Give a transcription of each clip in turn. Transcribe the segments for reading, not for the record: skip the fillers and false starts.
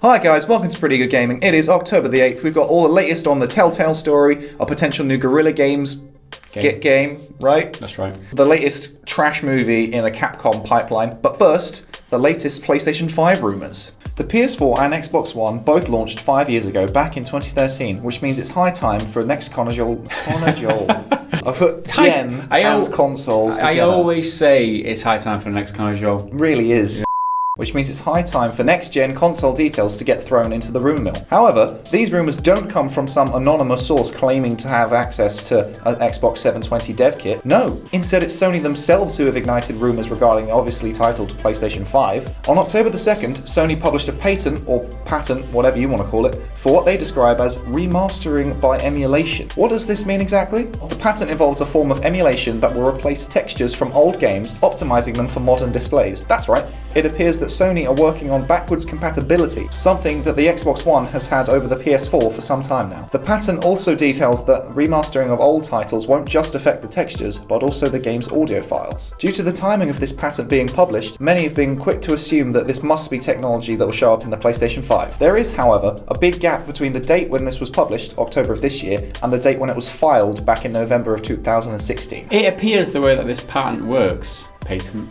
Hi guys, welcome to Pretty Good Gaming. It is October the 8th. We've got all the latest on the Telltale story, a potential new Guerilla Games game, right? That's right. The latest trash movie in the Capcom pipeline. But first, the latest PlayStation 5 rumours. The PS4 and Xbox One both launched 5 years ago, back in 2013, which means it's high time for a next console. I put gen and consoles together. I always say it's high time for the next console. Really is. Yeah. Which means it's high time for next-gen console details to get thrown into the rumour mill. However, these rumours don't come from some anonymous source claiming to have access to an Xbox 720 dev kit. No, instead it's Sony themselves who have ignited rumours regarding the obviously titled PlayStation 5. On October the 2nd, Sony published a patent, whatever you want to call it, for what they describe as remastering by emulation. What does this mean exactly? The patent involves a form of emulation that will replace textures from old games, optimizing them for modern displays. That's right, it appears that Sony are working on backwards compatibility, something that the Xbox One has had over the PS4 for some time now. The patent also details that remastering of old titles won't just affect the textures, but also the game's audio files. Due to the timing of this patent being published, many have been quick to assume that this must be technology that will show up in the PlayStation 5. There is, however, a big gap between the date when this was published, October of this year, and the date when it was filed back in November of 2016. It appears the way that this patent works, patent,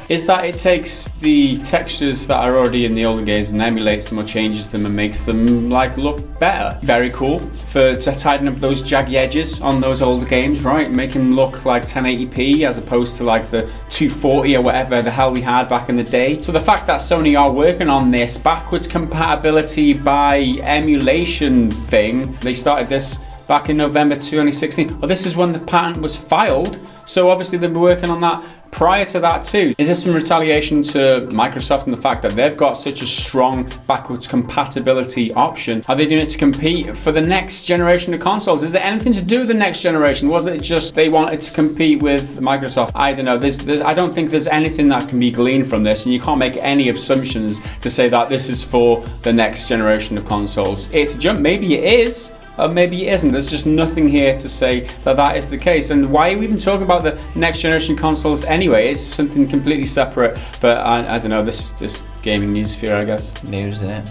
is that it takes the textures that are already in the older games and emulates them or changes them and makes them look better. Very cool to tighten up those jaggy edges on those older games, right? Make them look like 1080p as opposed to the 240 or whatever the hell we had back in the day. So the fact that Sony are working on this backwards compatibility by emulation thing, they started this back in November 2016. Well, this is when the patent was filed. So obviously they've been working on that prior to that too. Is this some retaliation to Microsoft and the fact that they've got such a strong backwards compatibility option? Are they doing it to compete for the next generation of consoles? Is it anything to do with the next generation? Was it just they wanted to compete with Microsoft? I don't know. I don't think there's anything that can be gleaned from this, and you can't make any assumptions to say that this is for the next generation of consoles. It's a jump. Maybe it is. Or maybe it isn't. There's just nothing here to say that that is the case. And why are we even talking about the next generation consoles anyway? It's something completely separate. But I don't know. This is just gaming news sphere, I guess. News, innit?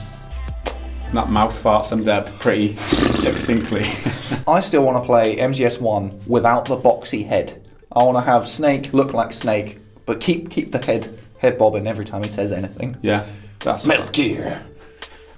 That mouth fart summed up pretty succinctly. I still want to play MGS1 without the boxy head. I want to have Snake look like Snake, but keep the head bobbing every time he says anything. Yeah, that's Metal Gear.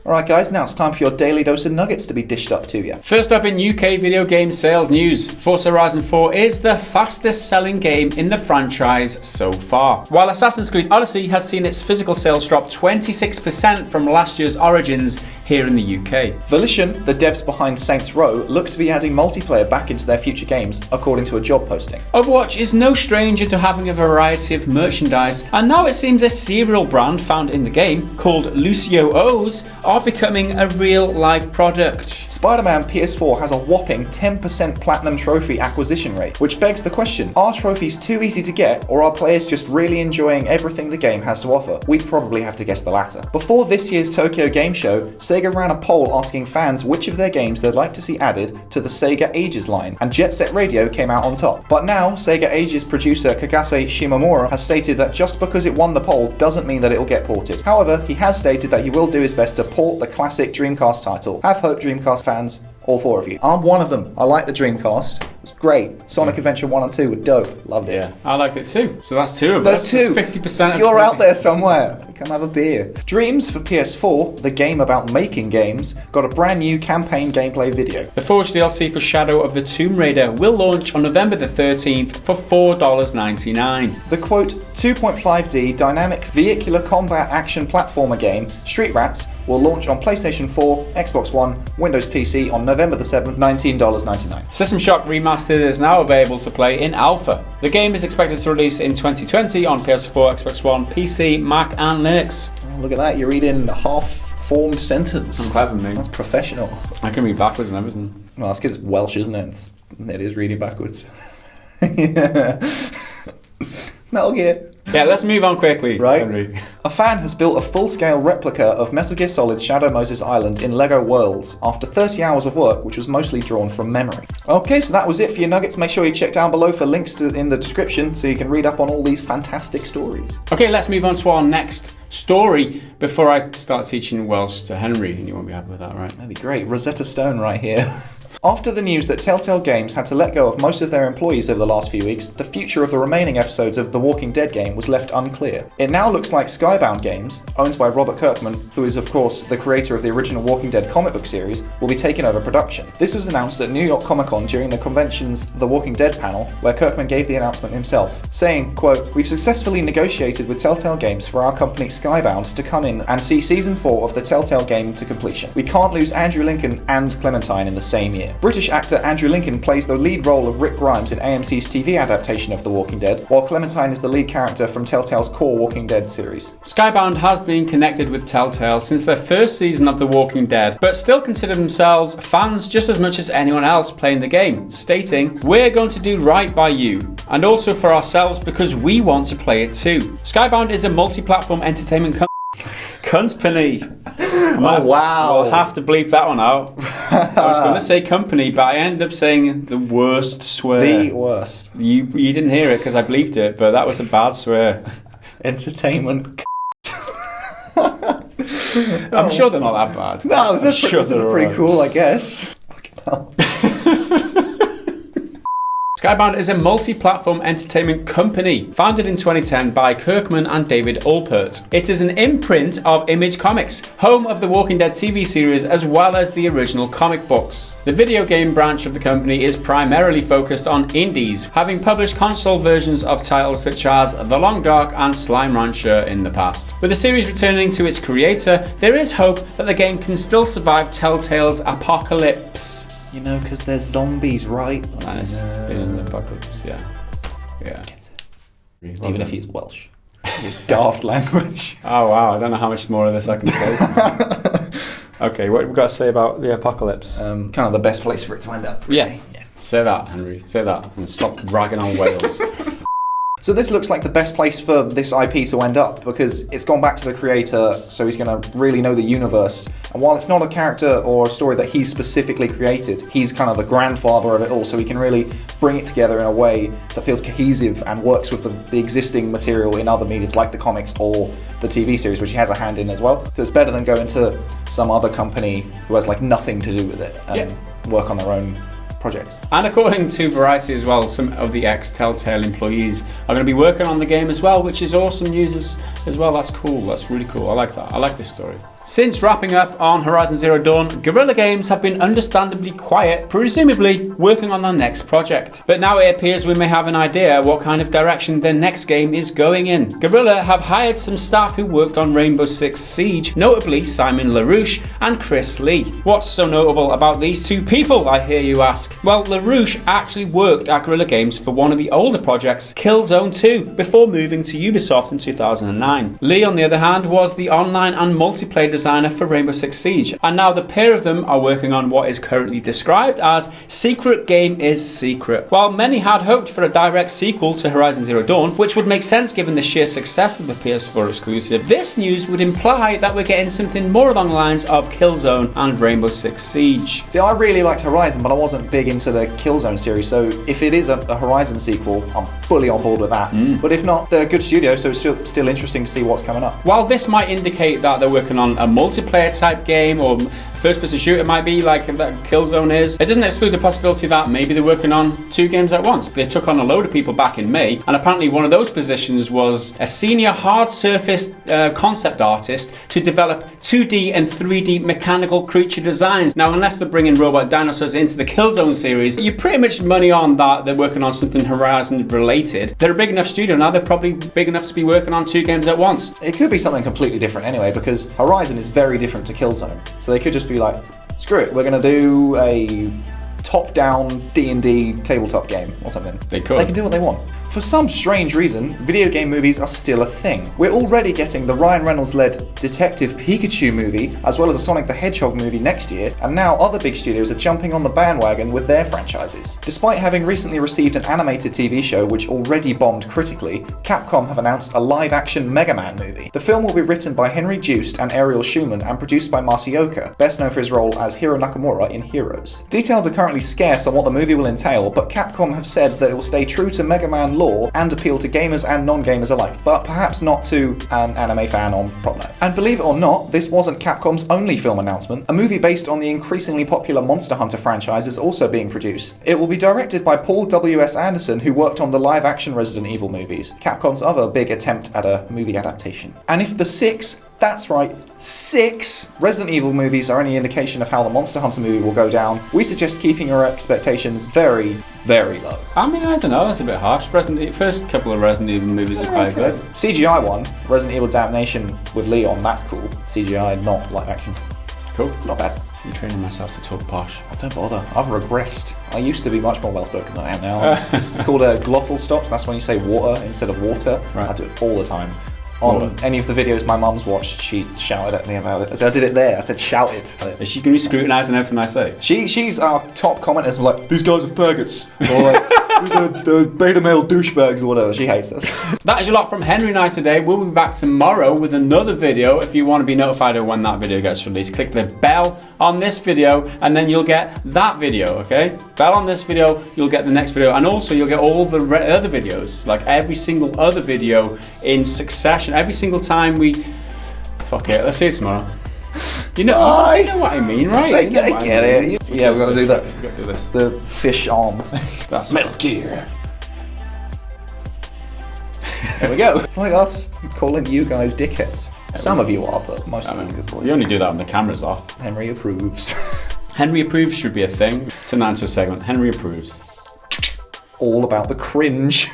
Alright guys, now it's time for your daily dose of nuggets to be dished up to you. First up in UK video game sales news, Forza Horizon 4 is the fastest selling game in the franchise so far. While Assassin's Creed Odyssey has seen its physical sales drop 26% from last year's Origins here in the UK. Volition, the devs behind Saints Row, look to be adding multiplayer back into their future games, according to a job posting. Overwatch is no stranger to having a variety of merchandise, and now it seems a cereal brand found in the game, called Lucio O's, are becoming a real live product. Spider-Man PS4 has a whopping 10% platinum trophy acquisition rate, which begs the question, are trophies too easy to get, or are players just really enjoying everything the game has to offer? We'd probably have to guess the latter. Before this year's Tokyo Game Show, Sega ran a poll asking fans which of their games they'd like to see added to the Sega Ages line, and Jet Set Radio came out on top. But now, Sega Ages producer Kagase Shimomura has stated that just because it won the poll doesn't mean that it'll get ported. However, he has stated that he will do his best to port the classic Dreamcast title. Have hope, Dreamcast fans, all four of you. I'm one of them. I like the Dreamcast. It's great. Sonic Adventure 1 and 2 were dope. Loved it. Yeah, I liked it too. So that's two of us. That's 50%. If you're out there somewhere, come have a beer. Dreams for PS4, the game about making games, got a brand new campaign gameplay video. The Forge DLC for Shadow of the Tomb Raider will launch on November the 13th for $4.99. The quote 2.5D dynamic vehicular combat action platformer game, Street Rats, will launch on PlayStation 4, Xbox One, Windows PC on November the 7th, $19.99. System Shock Remastered is now available to play in alpha. The game is expected to release in 2020 on PS4, Xbox One, PC, Mac and Linux. Oh, look at that, you're reading a half-formed sentence. I'm clever, mate. That's professional. I can read backwards and everything. Well, that's because it's Welsh, isn't it? It is reading backwards. Yeah. Metal Gear. Yeah, let's move on quickly, right? Henry. A fan has built a full-scale replica of Metal Gear Solid's Shadow Moses Island in LEGO Worlds after 30 hours of work, which was mostly drawn from memory. Okay, so that was it for your nuggets. Make sure you check down below for links in the description so you can read up on all these fantastic stories. Okay, let's move on to our next story before I start teaching Welsh to Henry, and you won't be happy with that, right? That'd be great. Rosetta Stone right here. After the news that Telltale Games had to let go of most of their employees over the last few weeks, the future of the remaining episodes of The Walking Dead game was left unclear. It now looks like Skybound Games, owned by Robert Kirkman, who is of course the creator of the original Walking Dead comic book series, will be taking over production. This was announced at New York Comic Con during the convention's The Walking Dead panel, where Kirkman gave the announcement himself, saying, quote, "We've successfully negotiated with Telltale Games for our company Skybound to come in and see Season 4 of the Telltale game to completion. We can't lose Andrew Lincoln and Clementine in the same year." British actor Andrew Lincoln plays the lead role of Rick Grimes in AMC's TV adaptation of The Walking Dead, while Clementine is the lead character from Telltale's core Walking Dead series. Skybound has been connected with Telltale since their first season of The Walking Dead, but still consider themselves fans just as much as anyone else playing the game, stating, "We're going to do right by you, and also for ourselves because we want to play it too." Skybound is a multi-platform entertainment company. Oh, wow. We'll have to bleep that one out. I was going to say company, but I ended up saying the worst swear. The worst. You didn't hear it because I bleeped it, but that was a bad swear. Entertainment. I'm sure they're not that bad. No, they're pretty cool, I guess. Fucking hell. Skybound is a multi-platform entertainment company founded in 2010 by Kirkman and David Alpert. It is an imprint of Image Comics, home of the Walking Dead TV series as well as the original comic books. The video game branch of the company is primarily focused on indies, having published console versions of titles such as The Long Dark and Slime Rancher in the past. With the series returning to its creator, there is hope that the game can still survive Telltale's apocalypse. You know, because there's zombies, right? And it's been in the apocalypse, yeah. Even if he's Welsh. His daft language. Oh wow, I don't know how much more of this I can say. Okay, what have we got to say about the apocalypse? Kind of the best place for it to end up. Yeah. Say that, Henry. Say that. And stop ragging on Wales. So this looks like the best place for this IP to end up, because it's gone back to the creator, so he's going to really know the universe. And while it's not a character or a story that he's specifically created, he's kind of the grandfather of it all, so he can really bring it together in a way that feels cohesive and works with the existing material in other mediums, like the comics or the TV series, which he has a hand in as well. So it's better than going to some other company who has like nothing to do with it and work on their own projects. And according to Variety as well, some of the ex-Telltale employees are going to be working on the game as well, which is awesome news as well. That's cool. That's really cool. I like that. I like this story. Since wrapping up on Horizon Zero Dawn, Guerrilla Games have been understandably quiet, presumably working on their next project. But now it appears we may have an idea what kind of direction their next game is going in. Guerrilla have hired some staff who worked on Rainbow Six Siege, notably Simon LaRouche and Chris Lee. What's so notable about these two people, I hear you ask? Well, LaRouche actually worked at Guerrilla Games for one of the older projects, Killzone 2, before moving to Ubisoft in 2009. Lee, on the other hand, was the online and multiplayer designer for Rainbow Six Siege, and now the pair of them are working on what is currently described as Secret Game is Secret. While many had hoped for a direct sequel to Horizon Zero Dawn, which would make sense given the sheer success of the PS4 exclusive, this news would imply that we're getting something more along the lines of Killzone and Rainbow Six Siege. See, I really liked Horizon, but I wasn't big into the Killzone series, so if it is a Horizon sequel, I'm fully on board with that. But if not, they're a good studio, so it's still interesting to see what's coming up. While this might indicate that they're working on a multiplayer type game or first-person shooter, might be like that Killzone is, it doesn't exclude the possibility that maybe they're working on two games at once. They took on a load of people back in May, and apparently one of those positions was a senior hard surface concept artist to develop 2D and 3D mechanical creature designs. Now, unless they're bringing robot dinosaurs into the Killzone series, you pretty much money on that they're working on something Horizon related. They're a big enough studio now, they're probably big enough to be working on two games at once. It could be something completely different anyway, because Horizon is very different to Killzone. So they could just be like, screw it, we're going to do a top-down D&D tabletop game or something. They could. They can do what they want. For some strange reason, video game movies are still a thing. We're already getting the Ryan Reynolds-led Detective Pikachu movie, as well as a Sonic the Hedgehog movie next year, and now other big studios are jumping on the bandwagon with their franchises. Despite having recently received an animated TV show which already bombed critically, Capcom have announced a live-action Mega Man movie. The film will be written by Henry Joost and Ariel Schumann and produced by Masaoka, best known for his role as Hiro Nakamura in Heroes. Details are currently scarce on what the movie will entail, but Capcom have said that it will stay true to Mega Man lore lore and appeal to gamers and non-gamers alike, but perhaps not to an anime fan on Promno. And believe it or not, this wasn't Capcom's only film announcement. A movie based on the increasingly popular Monster Hunter franchise is also being produced. It will be directed by Paul W.S. Anderson, who worked on the live-action Resident Evil movies, Capcom's other big attempt at a movie adaptation. And if the 6, that's right, 6 Resident Evil movies are any indication of how the Monster Hunter movie will go down, we suggest keeping your expectations very, very low. I mean, I don't know, that's a bit harsh. First couple of Resident Evil movies are quite good. CGI one, Resident Evil Damnation with Leon, that's cool. CGI, not live action. Cool. It's not bad. I'm training myself to talk posh. Oh, don't bother. I've regressed. I used to be much more well-spoken than I am now. It's called glottal stops. That's when you say water instead of water. Right. I do it all the time. On any of the videos my mum's watched, she shouted at me about it. So I did it there. I said shouted. Is she going to be scrutinising everything I say? She's our top commenters. Like, these guys are faggots. Or like, they're beta male douchebags or whatever. She hates us. That is a lot from Henry and I today. We'll be back tomorrow with another video. If you want to be notified of when that video gets released, click the bell on this video and then you'll get that video, okay? Bell on this video, you'll get the next video, and also you'll get all the other videos, like every single other video in succession. Every single time we... Fuck it, let's see you tomorrow. You know what I mean, right? I get it. Yeah, we've got to do that. We've got to do this. The fish arm thing. That's Metal Gear. There we go. It's like us calling you guys dickheads. Some of you are, but most of you are good boys. You only do that when the camera's off. Henry approves. Henry approves should be a thing. Turn that into a segment. Henry approves. All about the cringe.